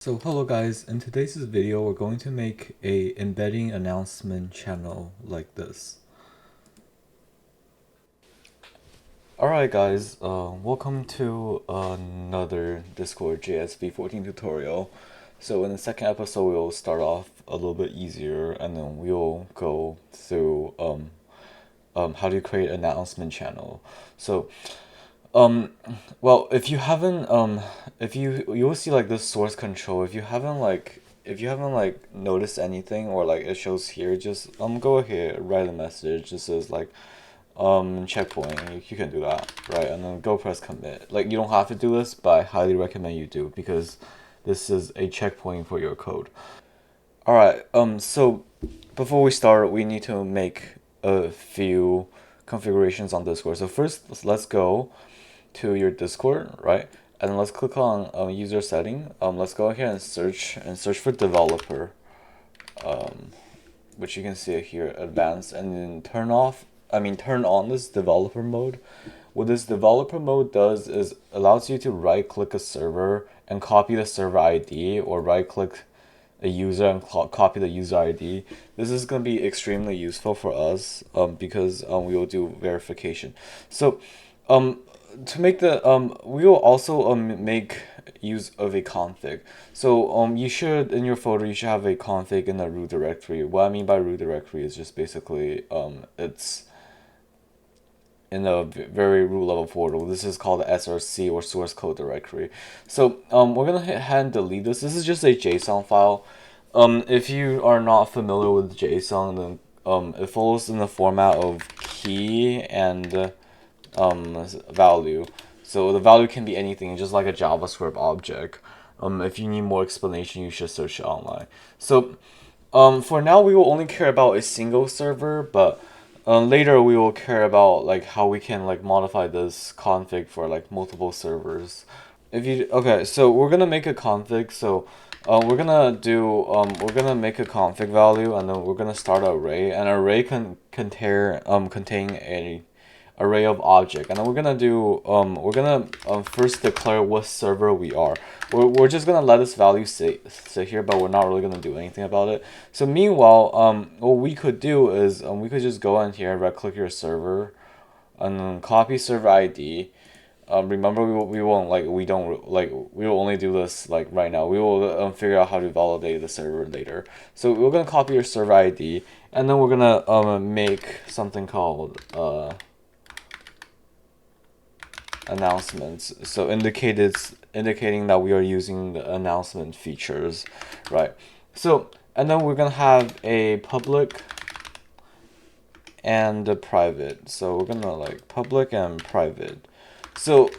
So hello guys, in today's video we're going to make a embedding announcement channel like this. Alright guys, welcome to another Discord JS v14 tutorial. So in the second episode we'll start off a little bit easier and then we'll go through how to create an announcement channel. So well, if you haven't, if you'll see like this source control. If you haven't noticed anything or like it shows here, just go ahead, write a message. It says like checkpoint. You can do that, right? And then go press commit. Like you don't have to do this, but I highly recommend you do because this is a checkpoint for your code. All right. So before we start, we need to make a few configurations on Discord. So first, let's go to your Discord, right? And let's click on user setting. Let's go ahead and search for developer, which you can see here, advanced, and then turn on this developer mode. What this developer mode does is allows you to right click a server and copy the server ID, or right click a user and copy the user ID. This is going to be extremely useful for us because we will do verification. So to make the we will also make use of a config. So you should, in your folder, you should have a config in the root directory. What I mean by root directory is just basically it's in a very root level folder. This is called the SRC, or source code directory. So we're gonna hit ahead and delete this. This is just a JSON file. If you are not familiar with JSON, then it follows in the format of key and value. So the value can be anything, just like a JavaScript object. If you need more explanation, you should search it online. So for now, we will only care about a single server, but later we will care about like how we can like modify this config for like multiple servers. Okay, so we're gonna make a config. So we're gonna make a config value, and then we're gonna start an array. An array can contain a array of object, and then we're gonna first declare what server we are. We're just gonna let this value sit here, but we're not really gonna do anything about it. So meanwhile, what we could do is we could just go in here, right click your server, and then copy server ID. Remember, we won't like we don't like we will only do this like right now. We will figure out how to validate the server later. So we're gonna copy your server ID, and then we're gonna make something called announcements. So indicating that we are using the announcement features, right? So and then we're gonna have a public and a private. So we're gonna like public and private. So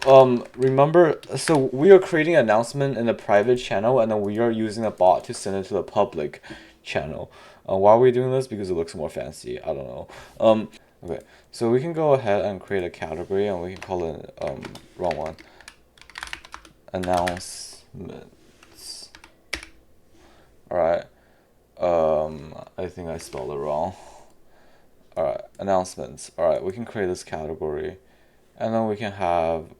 remember, so we are creating an announcement in the private channel, and then we are using a bot to send it to the public channel. Why are we doing this? Because it looks more fancy. I don't know. Okay, so we can go ahead and create a category, and we can call it wrong one. Announcements. All right. I think I spelled it wrong. All right, announcements. All right, we can create this category. And then we can have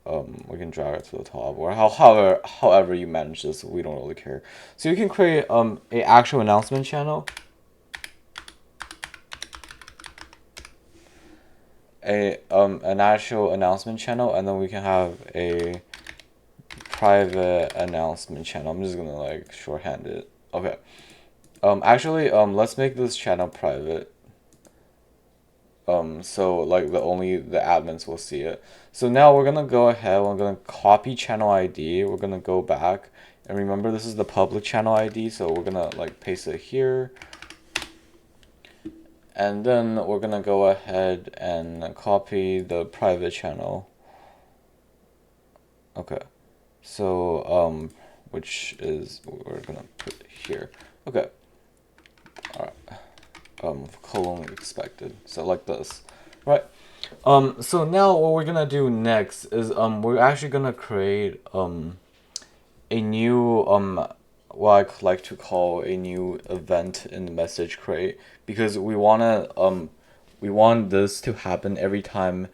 we can drag it to the top, or however you manage this, we don't really care. So you can create a actual announcement channel, an actual announcement channel, and then we can have a private announcement channel. I'm just gonna like shorthand it. Okay. Actually, let's make this channel private. So like only the admins will see it. So now we're gonna go ahead, we're gonna copy channel ID, we're gonna go back, and remember this is the public channel ID, so we're gonna like paste it here, and then we're gonna go ahead and copy the private channel. Okay, so which is we're gonna put here. Okay, all right. Colon expected. So like this, right? So now what we're gonna do next is we're actually gonna create a new what I like to call a new event in the message crate, because we want this to happen every time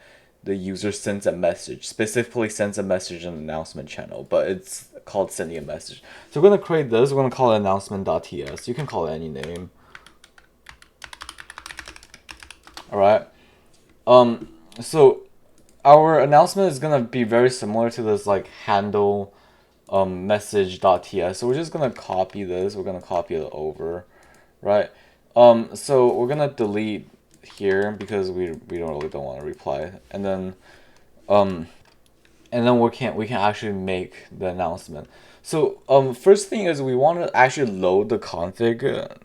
the user sends a message, specifically sends a message in the announcement channel, but it's called sending a message. So we're gonna create this. We're gonna call it announcement.ts. You can call it any name. All right. So our announcement is gonna be very similar to this like handle message.ts. So we're just gonna copy this. We're gonna copy it over, right? So we're gonna delete here because we don't want to reply, and then we can actually make the announcement. So first thing is we want to actually load the config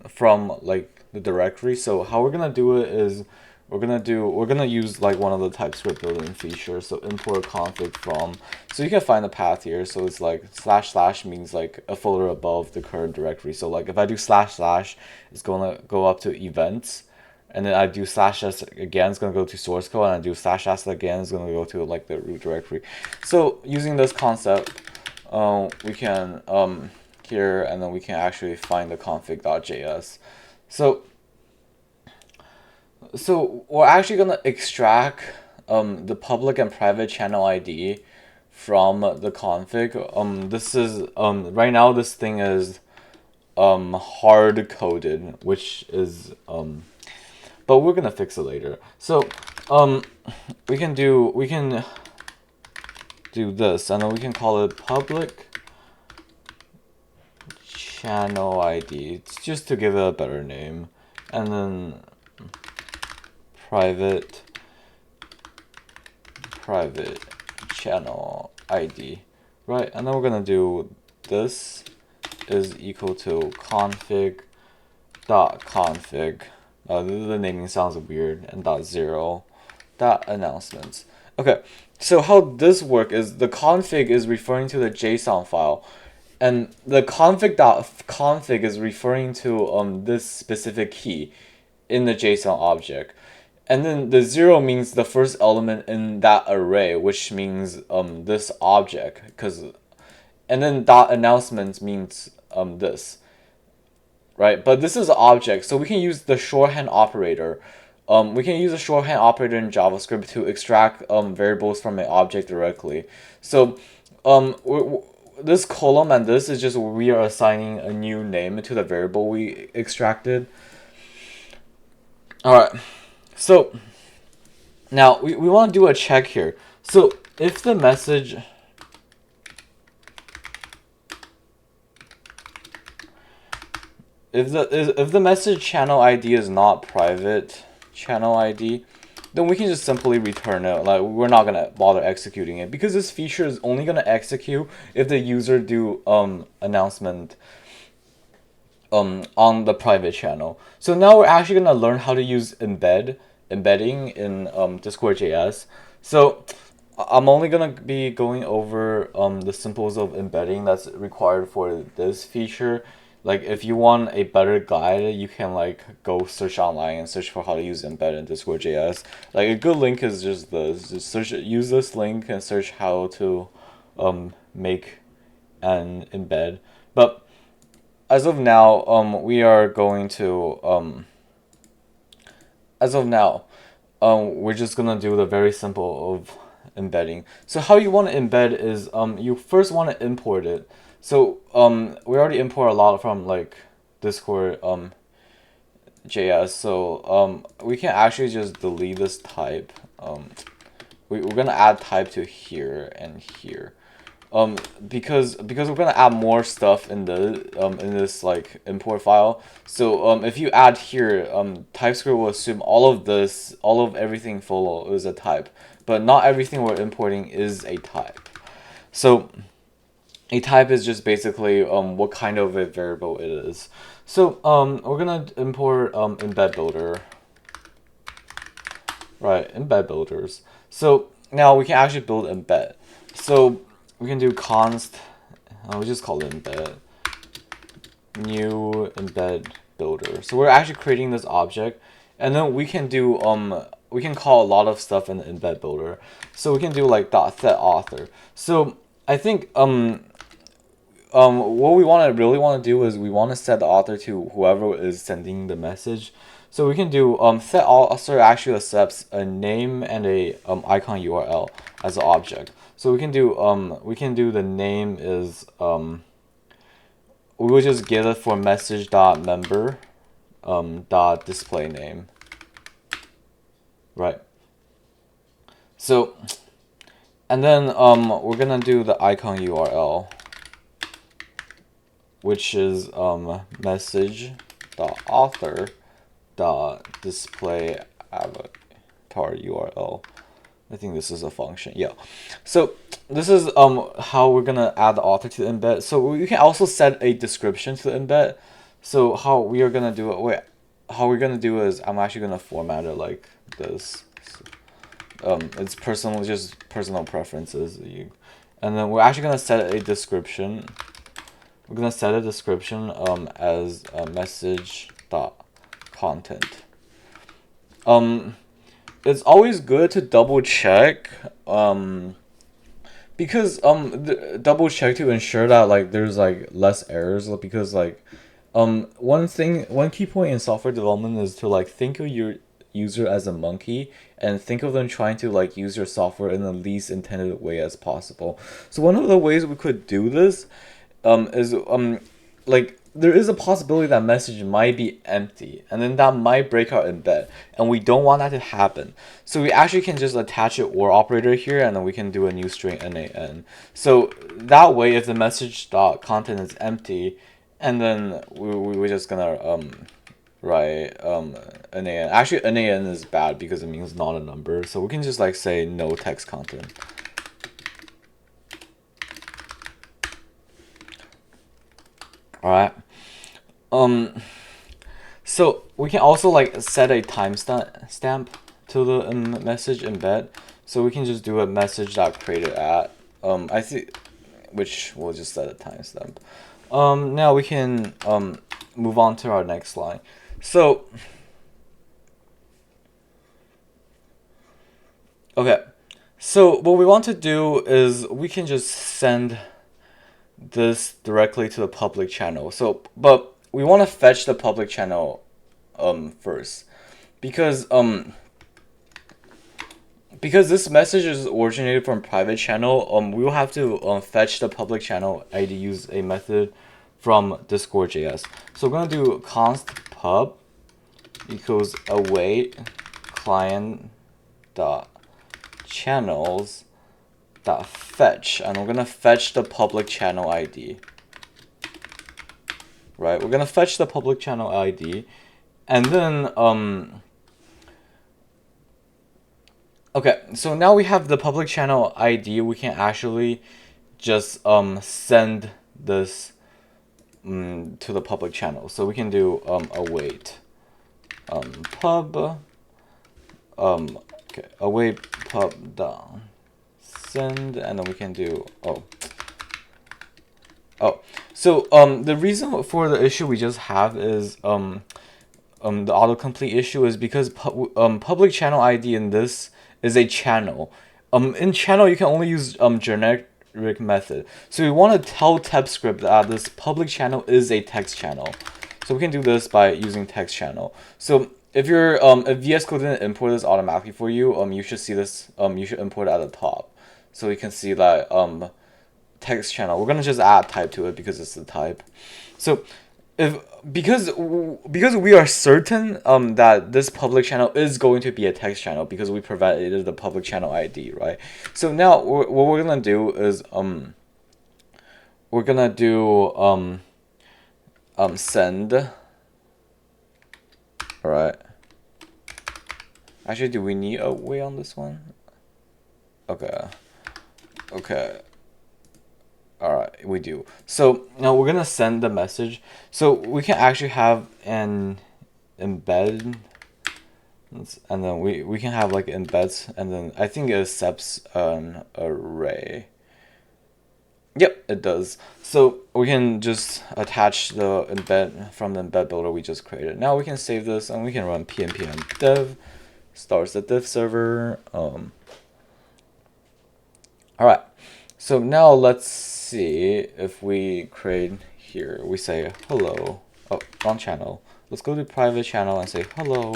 from like the directory. So how we're gonna do it is we're gonna use like one of the TypeScript building features. So import config from. So you can find the path here. So it's like // means like a folder above the current directory. So like if I do // it's gonna go up to events. And then I do /s again, it's gonna go to source code, and I do /s again, it's gonna go to like the root directory. So using this concept, we can here, and then we can actually find the config.js. So we're actually gonna extract the public and private channel ID from the config. This is right now this thing is hard coded, which is but we're gonna fix it later. So we can do this, and then we can call it public channel ID. It's just to give it a better name, and then private channel ID, right? And then we're gonna do this is equal to config.config. The naming sounds weird, and .0 announcements. Okay, so how this works is the config is referring to the JSON file, and the config.config is referring to this specific key in the JSON object. And then the 0 means the first element in that array, which means this object, and then .announcements means this. Right, but this is an object, so we can use the shorthand operator. We can use a shorthand operator in JavaScript to extract variables from an object directly. So this column and this is just we are assigning a new name to the variable we extracted. All right, so now we want to do a check here. So if the message if the message channel ID is not private channel ID, then we can just simply return it. Like we're not gonna bother executing it because this feature is only gonna execute if the user do announcement on the private channel. So now we're actually gonna learn how to use embedding in Discord.js. So I'm only gonna be going over the simples of embedding that's required for this feature. Like if you want a better guide, you can like go search online and search for how to use embed in Discord.js. Like a good link is just this. Just use this link and search how to make an embed. But as of now, we are going to we're just gonna do the very simple of embedding. So how you want to embed is you first want to import it. So we already import a lot from like Discord JS. So we can actually just delete this type. We're gonna add type to here and here. Because we're gonna add more stuff in this like import file. So if you add here, TypeScript will assume all of everything full is a type, but not everything we're importing is a type. So a type is just basically what kind of a variable it is. So we're gonna import embed builder. Right, embed builders. So now we can actually build embed. So we can do const, we just call it embed, new embed builder. So we're actually creating this object, and then we can do we can call a lot of stuff in the embed builder. So we can do like .set author. So I think what we really want to do is we want to set the author to whoever is sending the message. So we can do set also actually accepts a name and a icon URL as an object. So we can do the name is we will just get it for message.member dot display name, right? So and then we're gonna do the icon URL, which is message.author dot display avatar URL. I think this is a function. Yeah. So this is how we're gonna add the author to the embed. So you can also set a description to the embed. So how we are gonna do it? Wait, how we're gonna do is I'm actually gonna format it like this. It's personal, just personal preferences. And then we're actually gonna set a description. We're gonna set a description as a message dot content. It's always good to double check because double check to ensure that like there's like less errors, because like one key point in software development is to like think of your user as a monkey and think of them trying to like use your software in the least intended way as possible. So one of the ways we could do this is like there is a possibility that message might be empty, and then that might break our embed, and we don't want that to happen. So we actually can just attach an or operator here, and then we can do a new string nan. So that way, if the message dot content is empty, and then we're just gonna write nan. Actually, nan is bad because it means not a number, so we can just like say no text content. All right. So we can also like set a timestamp to the message embed. So we can just do a message.created at I think, which we'll just set a timestamp. Now we can move on to our next line. So okay. So what we want to do is we can just send this directly to the public channel. So, but we want to fetch the public channel first, because this message is originated from private channel. We will have to fetch the public channel ID, use a method from Discord.js. So we're gonna do const pub equals await client dot channels dot fetch, and we're gonna fetch the public channel ID. Right, we're gonna fetch the public channel ID, and then okay, so now we have the public channel ID. We can actually just send this to the public channel. So we can do await pub okay, await pub down send, and then we can do so the reason for the issue we just have is the autocomplete issue is because public channel ID in this is a channel. In channel you can only use generic method. So we want to tell TypeScript that this public channel is a text channel. So we can do this by using text channel. So if your if VS Code didn't import this automatically for you, you should see this. You should import it at the top, so you can see that text channel. We're gonna just add type to it because it's the type. So because we are certain that this public channel is going to be a text channel because we provided the public channel ID, right? So now what we're gonna do is we're gonna do send. All right. Actually, do we need a way on this one? Okay. Okay. All right, we do. So now we're gonna send the message. So we can actually have an embed, and then we can have like embeds, and then I think it accepts an array. Yep, it does. So we can just attach the embed from the embed builder we just created. Now we can save this and we can run pnpm dev, starts the dev server. All right. So now let's see if we create here. We say hello. oh, wrong channel. Let's go to private channel and say hello,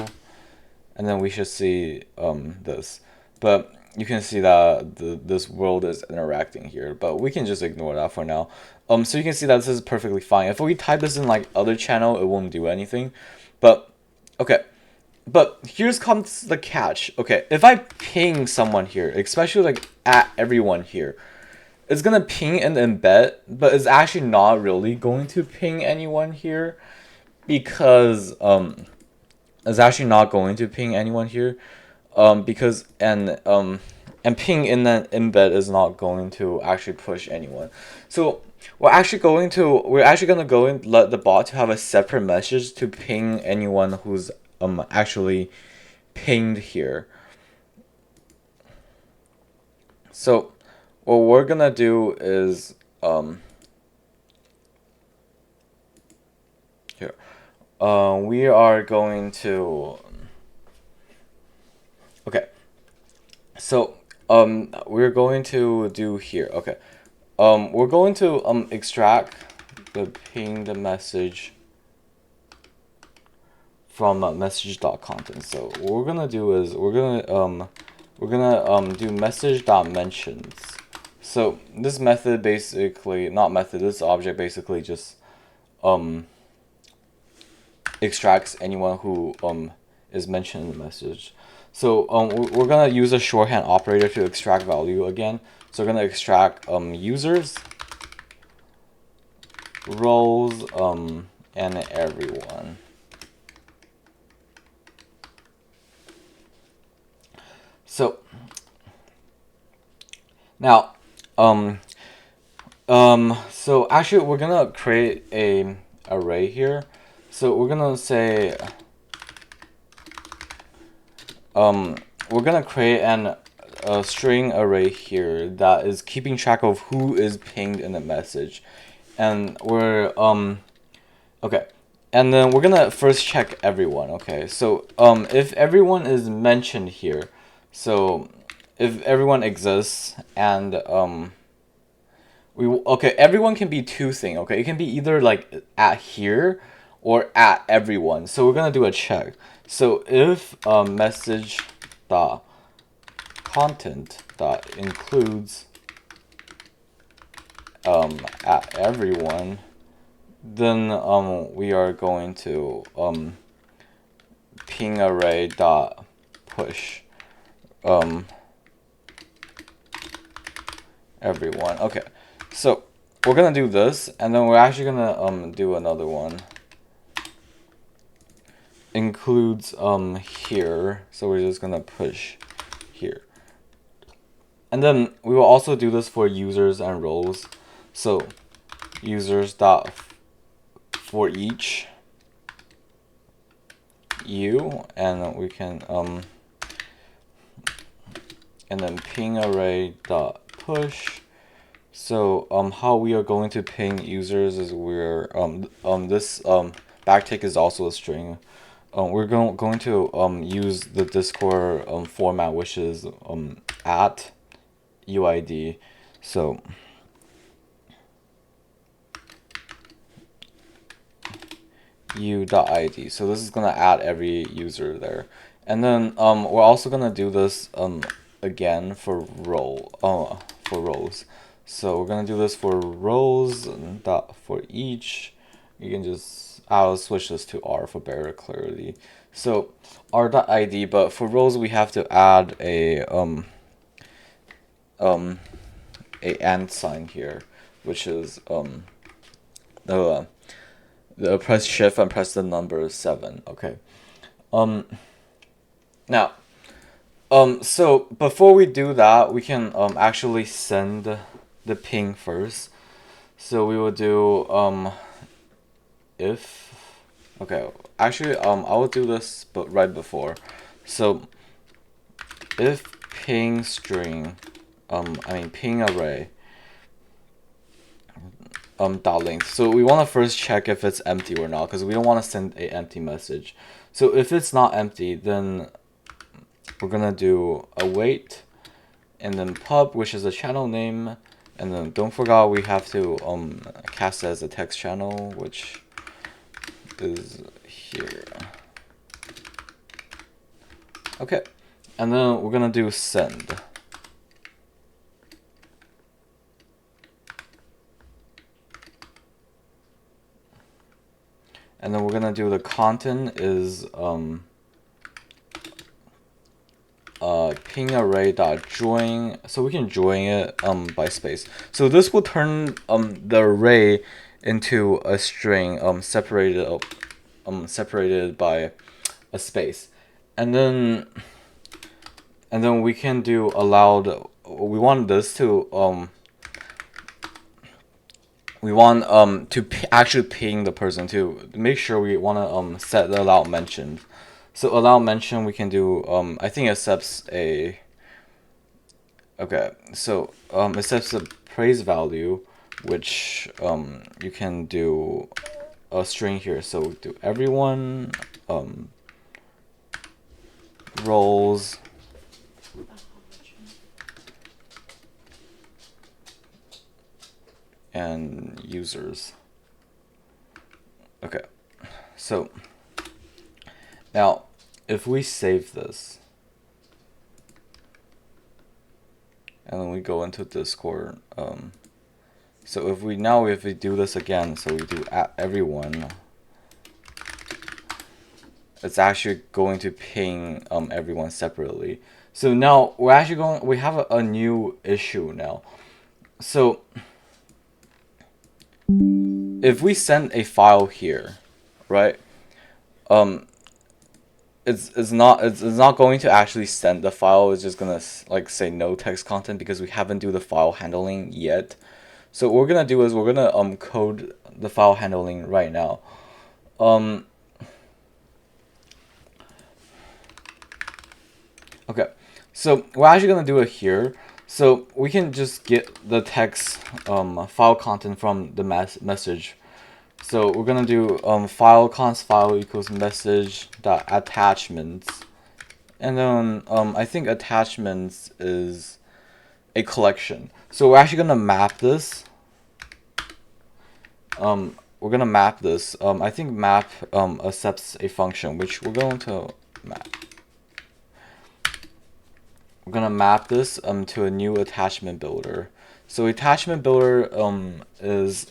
and then we should see this. But you can see that this world is interacting here, but we can just ignore that for now. So you can see that this is perfectly fine. If we type this in like other channel, it won't do anything. But okay, but here's comes the catch. Okay, if I ping someone here, especially like at everyone here, it's gonna ping an embed, but it's actually not really going to ping anyone here, because it's actually not going to ping anyone here, because and ping in an embed is not going to actually push anyone. So we're actually gonna go and let the bot to have a separate message to ping anyone who's actually pinged here. So what we're gonna do is here we are going to okay. So we're going to do here. Okay. We're going to extract the pinged message from message.content. So what we're gonna do is we're gonna do message.mentions. So this method basically, not method, this object basically just extracts anyone who is mentioned in the message. So we're gonna use a shorthand operator to extract value again. So we're gonna extract users, roles, and everyone. So now so actually we're gonna create a array here. So we're gonna say we're gonna create a string array here that is keeping track of who is pinged in the message, and we're okay, and then we're gonna first check everyone. Okay, so if everyone is mentioned here, so if everyone exists and everyone can be two things. Okay, it can be either like at here or at everyone. So we're gonna do a check. So if message dot content dot includes at everyone, then we are going to ping array dot push everyone. Okay, so we're gonna do this, and then we're actually gonna do another one. Includes here, so we're just gonna push here, and then we will also do this for users and roles. So users dot for each you, and we can and then ping array dot push. So how we are going to ping users is we're this backtick is also a string. We're going to use the Discord format, which is at UID. So u.id. So this is gonna add every user there, and then we're also gonna do this again for roles. So we're gonna do this for roles dot for each. You can just I'll switch this to R for better clarity. So r.id, but for roles we have to add a and sign here, which is the press shift and press the number 7. Okay. Now so before we do that, we can actually send the ping first. So we will do if okay, actually I will do this but right before. So if ping string ping array dot length. So we want to first check if it's empty or not, because we don't want to send a empty message. So if it's not empty, then we're gonna do await and then pub, which is a channel name, and then don't forget we have to cast it as a text channel, which is here. Okay, and then we're gonna do send. And then we're gonna do the content is ping array.join, so we can join it by space. So this will turn the array into a string separated by a space. And then we can do allowed. We want this to actually ping the person to make sure we want to set the allowed mention. So allowed mention we can do I think accepts a accepts a praise value, which you can do a string here. So do everyone roles and users. Okay, so now if we save this and then we go into Discord, so if we do this again, so we do at everyone, it's actually going to ping everyone separately. So now we have a new issue now. So if we send a file here, right? It's not going to actually send the file. It's just gonna like say no text content because we haven't do the file handling yet. So what we're gonna do is we're gonna code the file handling right now. Okay, so we're actually gonna do it here. So we can just get the text file content from the message. So we're gonna do file const file equals message dot attachments, and then I think attachments is a collection. So we're actually gonna map this. We're gonna map this. I think map accepts a function which we're going to map. We're gonna map this to a new attachment builder. So attachment builder is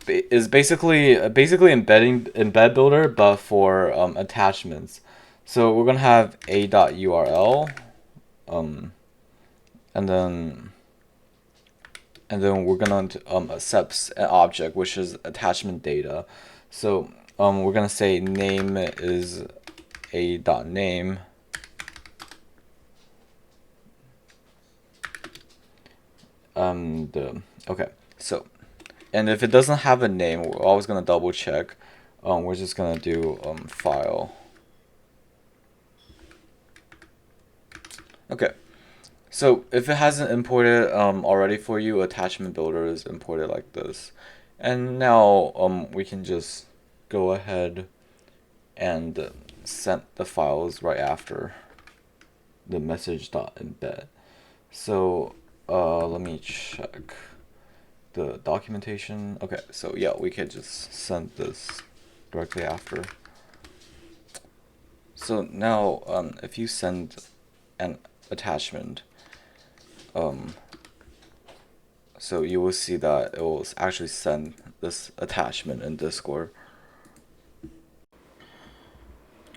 basically embed builder but for attachments. So we're gonna have a.url and then we're gonna accept an object which is attachment data. So we're gonna say name is a.name. Okay, so, and if it doesn't have a name, we're always gonna double check. We're just gonna do file. Okay, so if it hasn't imported already for you, attachment builder is imported like this, and now we can just go ahead and send the files right after the message.embed. So let me check the documentation. Okay, so yeah, we can just send this directly after. So now if you send an attachment, so you will see that it will actually send this attachment in Discord.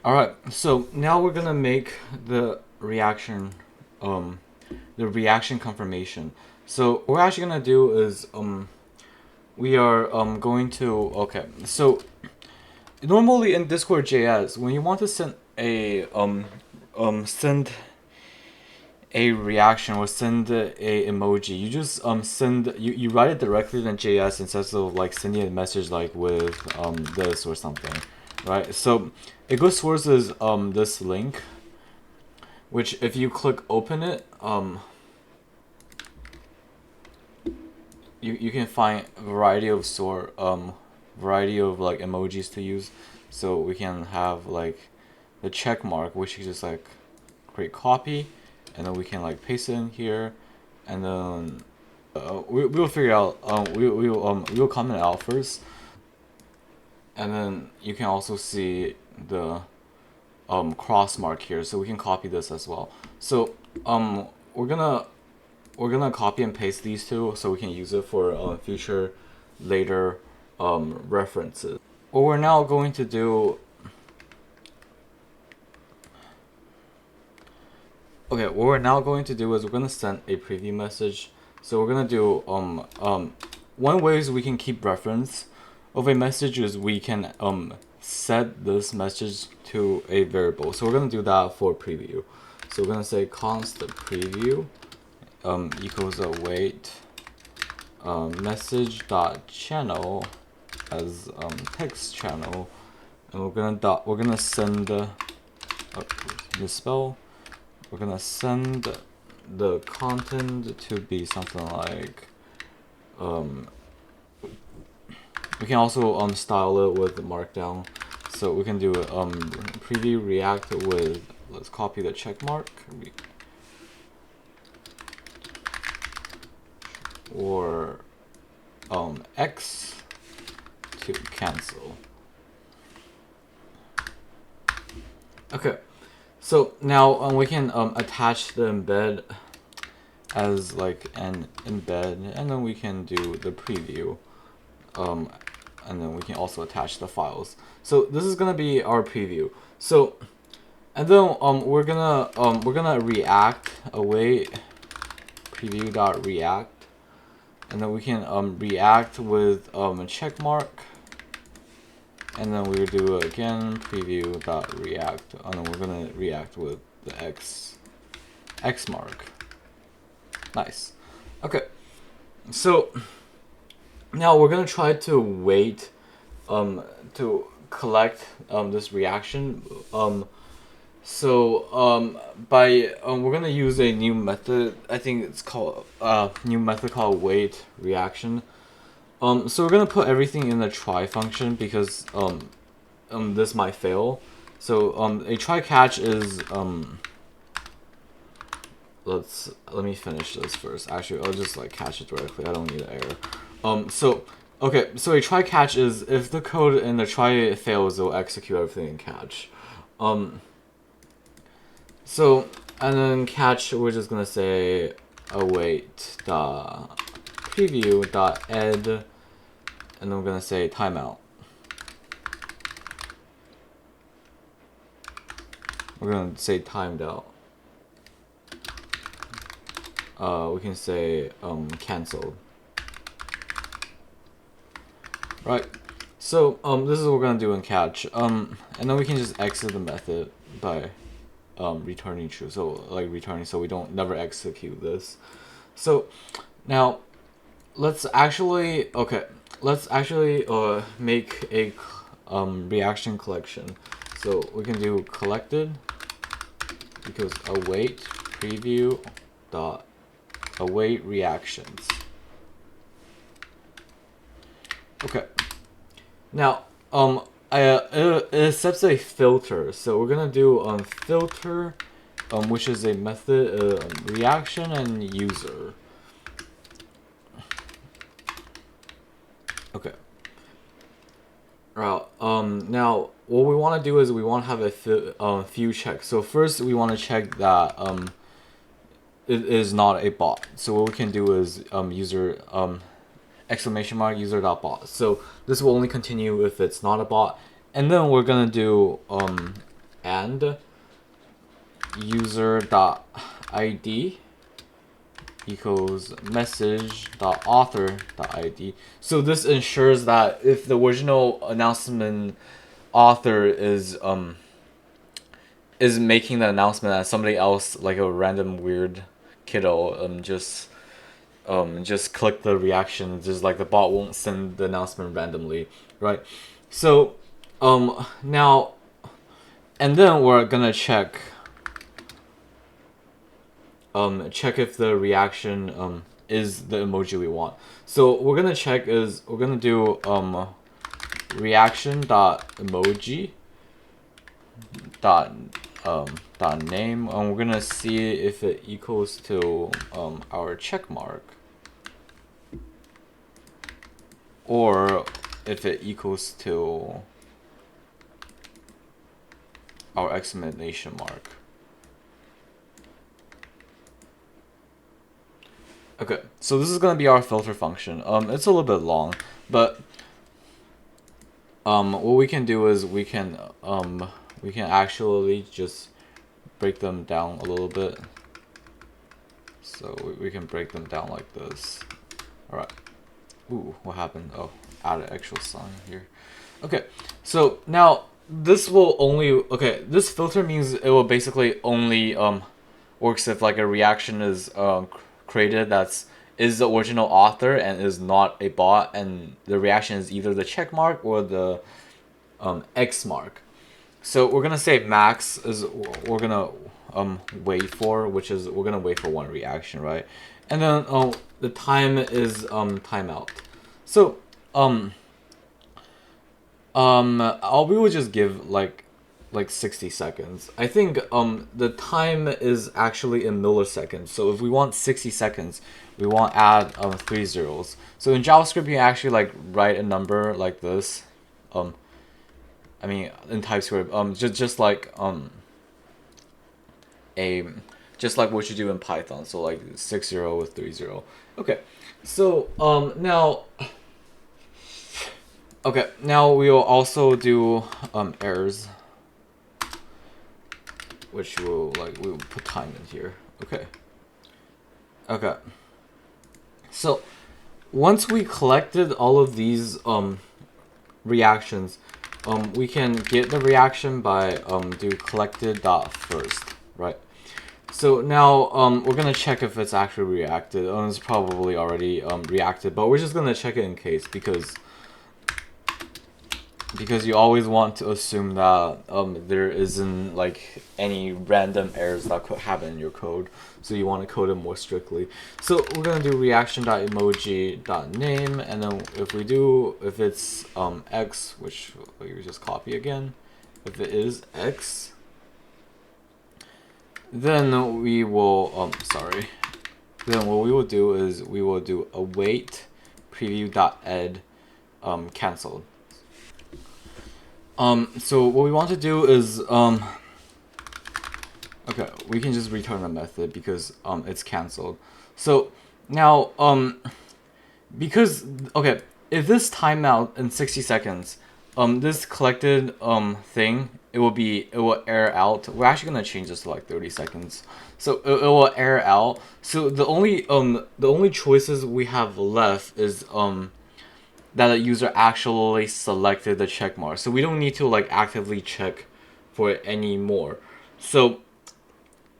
Alright, so now we're gonna make the reaction confirmation. So what we're actually gonna do is we are going to, okay, so normally in Discord.js, when you want to send a reaction or send a emoji, you just you write it directly in JS instead of like sending a message like with this or something, right? So a good source is this link, which if you click open it, you can find a variety of like emojis to use. So we can have like the check mark, which is just like create copy, and then we can like paste it in here, and then we'll figure out we'll comment it out first. and then you can also see the cross mark here, so we can copy this as well. So we're gonna copy and paste these two so we can use it for future later references. What we're now going to do, okay, what we're now going to do is we're gonna send a preview message. So we're gonna do one way is we can keep reference of a message is we can set this message to a variable. So we're gonna do that for preview. So we're gonna say const preview equals await message dot channel as text channel, and we're gonna send misspell. We're gonna send the content to be something like we can also style it with markdown. So we can do preview react with, let's copy the check mark, or X to cancel. Okay, so now we can attach the embed as like an embed, and then we can do the preview, and then we can also attach the files. So this is gonna be our preview. So, and then we're gonna react await preview.react, and then we can react with a check mark, and then we do again preview.react, and then we're gonna react with the X mark. Nice. Okay, so now we're gonna try to wait to collect this reaction. We're gonna use a new method. I think it's called new method called wait reaction. So we're gonna put everything in the try function because this might fail. So a try catch is let me finish this first. Actually, I'll just like catch it directly. I don't need an error. So a try catch is if the code in the try fails, it'll execute everything in catch. So and then catch, we're just gonna say await preview.ed, and then we're gonna say timeout. We're gonna say timed out. We can say canceled. Right. So this is what we're gonna do in catch. And then we can just exit the method by returning true. So like returning, so we don't never execute this. So now let's actually make a reaction collection. So we can do collected equals await preview dot await reactions. Okay. Now it accepts a filter. So we're gonna do filter, which is a method reaction and user. Okay. Right. Now what we want to do is we want to have a few checks. So first we want to check that it is not a bot. So what we can do is user exclamation mark user.bot. So this will only continue if it's not a bot. And then we're gonna do and user.id equals message.author.id. So this ensures that if the original announcement author is making the announcement, that somebody else, like a random weird kiddo, just click the reaction, just like the bot won't send the announcement randomly, right? So now, and then we're gonna check if the reaction is the emoji we want. So we're gonna check is we're gonna do reaction dot emoji dot name, and we're gonna see if it equals to our check mark, or if it equals to our exclamation mark. Okay, so this is gonna be our filter function. It's a little bit long, but what we can do is we can actually just break them down a little bit. So we can break them down like this. All right. Ooh, what happened? Oh, add an actual sign here. Okay, so now this will only, okay, this filter means it will basically only works if like a reaction is created is the original author and is not a bot, and the reaction is either the check mark or the X mark. So we're gonna say max is we're gonna wait for, which is we're gonna wait for one reaction, right? And then the time is timeout. So we will just give like 60 seconds. I think the time is actually in milliseconds. So if we want 60 seconds, we want to add 3 zeros. So in JavaScript, you actually like write a number like this. I mean in TypeScript, just like just like what you do in Python. So like 60 with 30. Okay. So now we will also do errors, which we will put time in here. Okay. So once we collected all of these reactions, we can get the reaction by do collected.first, right? So now we're gonna check if it's actually reacted. It's probably already reacted, but we're just gonna check it in case because you always want to assume that there isn't like any random errors that could happen in your code, so you want to code it more strictly. So we're gonna do reaction.emoji.name, and then if it's x, which we just copy again, if it is x, then we will then what we will do is we will do await preview.ed canceled. So what we want to do is okay, we can just return a method because it's canceled. So now because okay, if this timeout in 60 seconds, this collected thing, it will error out. We're actually gonna change this to like 30 seconds. So it will error out. So the only choices we have left is that the user actually selected the check mark. So we don't need to like actively check for it anymore. So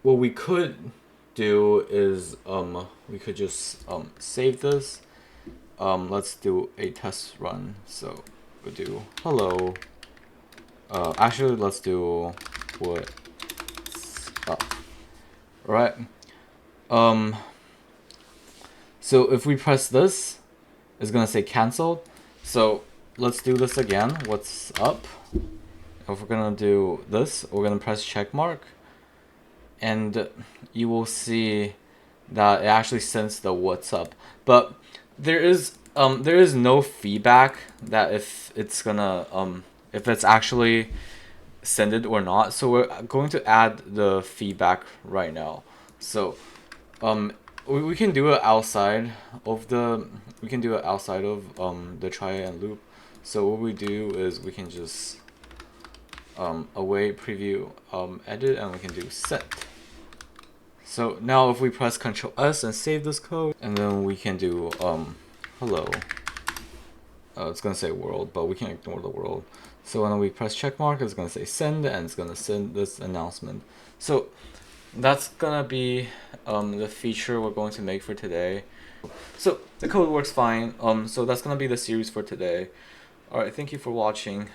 what we could do is we could just save this. Let's do a test run. So we'll do hello. Actually, let's do what's up. Right. So if we press this, it's gonna say canceled. So let's do this again. What's up? If we're gonna do this, we're gonna press check mark, and you will see that it actually sends the what's up. But there is no feedback that if it's gonna if it's actually send it or not. So we're going to add the feedback right now. So we can do it outside of the the try and loop. So what we do is we can just await preview edit, and we can do set. So now if we press Ctrl S and save this code, and then we can do hello. It's gonna say world, but we can ignore the world. So when we press check mark, it's gonna say send, and it's gonna send this announcement. So that's gonna be the feature we're going to make for today. So the code works fine. So that's gonna be the series for today. All right, thank you for watching.